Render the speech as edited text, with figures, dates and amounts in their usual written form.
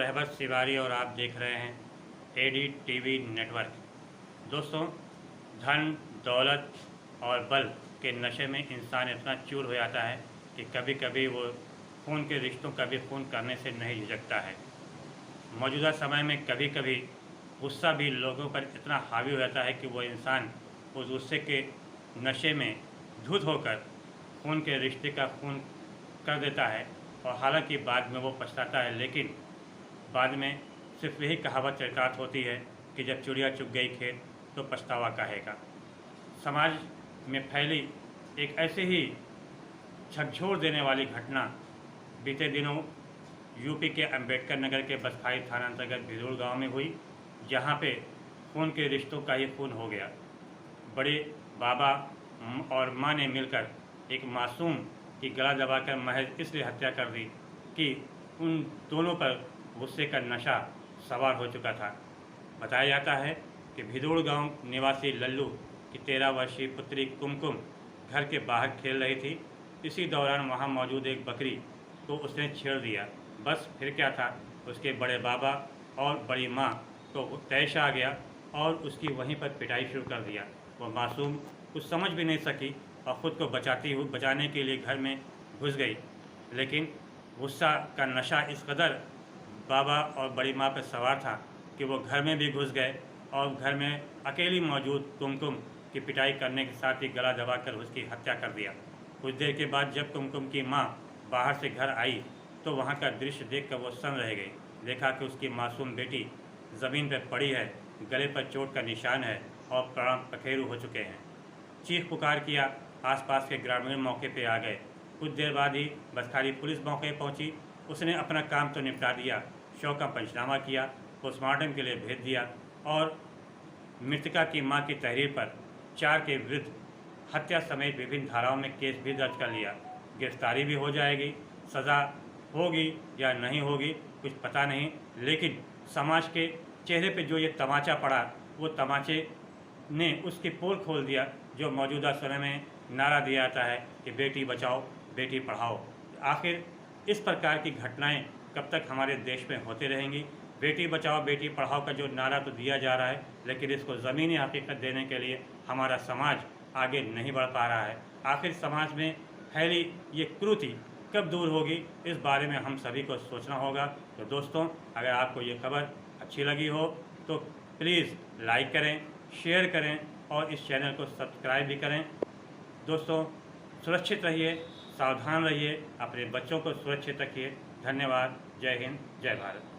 रहबत शिवारी और आप देख रहे हैं एडी टीवी नेटवर्क। दोस्तों, धन, दौलत और बल के नशे में इंसान इतना चूर हो जाता है कि कभी कभी वो खून के रिश्तों का भी खून करने से नहीं झिझकता है। मौजूदा समय में कभी कभी गुस्सा भी लोगों पर इतना हावी हो जाता है कि वो इंसान उस गुस्से के नशे में धुत होकर खून के रिश्ते का खून कर देता है और हालांकि बाद में वो पछताता है, लेकिन बाद में सिर्फ यही कहावत चरितार्थ होती है कि जब चिड़िया चुग गई खेत तो पछतावा काहेगा। समाज में फैली एक ऐसे ही झकझोर देने वाली घटना बीते दिनों यूपी के अंबेडकर नगर के बसखाई थाना अंतर्गत भिदोड़ गांव में हुई, जहां पे खून के रिश्तों का ही खून हो गया। बड़े बाबा और मां ने मिलकर एक मासूम की गला दबाकर महज इसलिए हत्या कर दी कि उन दोनों पर गुस्से का नशा सवार हो चुका था। बताया जाता है कि भिदोड़ गांव निवासी लल्लू की 13 वर्षीय पुत्री कुमकुम घर के बाहर खेल रही थी। इसी दौरान वहां मौजूद एक बकरी को उसने छेड़ दिया। बस फिर क्या था, उसके बड़े बाबा और बड़ी माँ को तैश आ गया और उसकी वहीं पर पिटाई शुरू कर दिया। वह मासूम कुछ समझ भी नहीं सकी और ख़ुद को बचाने के लिए घर में घुस गई, लेकिन गुस्सा का नशा इस कदर बाबा और बड़ी माँ पर सवार था कि वो घर में भी घुस गए और घर में अकेली मौजूद कुमकुम की पिटाई करने के साथ ही गला दबाकर उसकी हत्या कर दिया। कुछ देर के बाद जब कुमकुम की माँ बाहर से घर आई तो वहाँ का दृश्य देखकर वो सन रह गई। देखा कि उसकी मासूम बेटी ज़मीन पर पड़ी है, गले पर चोट का निशान है और प्राण पखेरु हो चुके हैं। चीख पुकार किया, आसपास के ग्रामीण मौके पर आ गए। कुछ देर बाद ही बसखाली पुलिस मौके पहुंची। उसने अपना काम तो निपटा दिया, शव का पंचनामा किया, पोस्टमार्टम के लिए भेज दिया और मृतका की मां की तहरीर पर 4 के विरुद्ध हत्या समेत विभिन्न धाराओं में केस भी दर्ज कर लिया। गिरफ्तारी भी हो जाएगी, सज़ा होगी या नहीं होगी कुछ पता नहीं, लेकिन समाज के चेहरे पे जो ये तमाचा पड़ा, वो तमाचे ने उसकी पोल खोल दिया जो मौजूदा समय में नारा दिया जाता है कि बेटी बचाओ बेटी पढ़ाओ। आखिर इस प्रकार की घटनाएं कब तक हमारे देश में होते रहेंगी? बेटी बचाओ बेटी पढ़ाओ का जो नारा तो दिया जा रहा है, लेकिन इसको ज़मीनी हकीकत देने के लिए हमारा समाज आगे नहीं बढ़ पा रहा है। आखिर समाज में फैली ये कुरीति कब दूर होगी, इस बारे में हम सभी को सोचना होगा। तो दोस्तों, अगर आपको ये खबर अच्छी लगी हो तो प्लीज़ लाइक करें, शेयर करें और इस चैनल को सब्सक्राइब भी करें। दोस्तों, सुरक्षित रहिए, सावधान रहिए, अपने बच्चों को सुरक्षित रखिए। धन्यवाद। जय हिंद, जय भारत।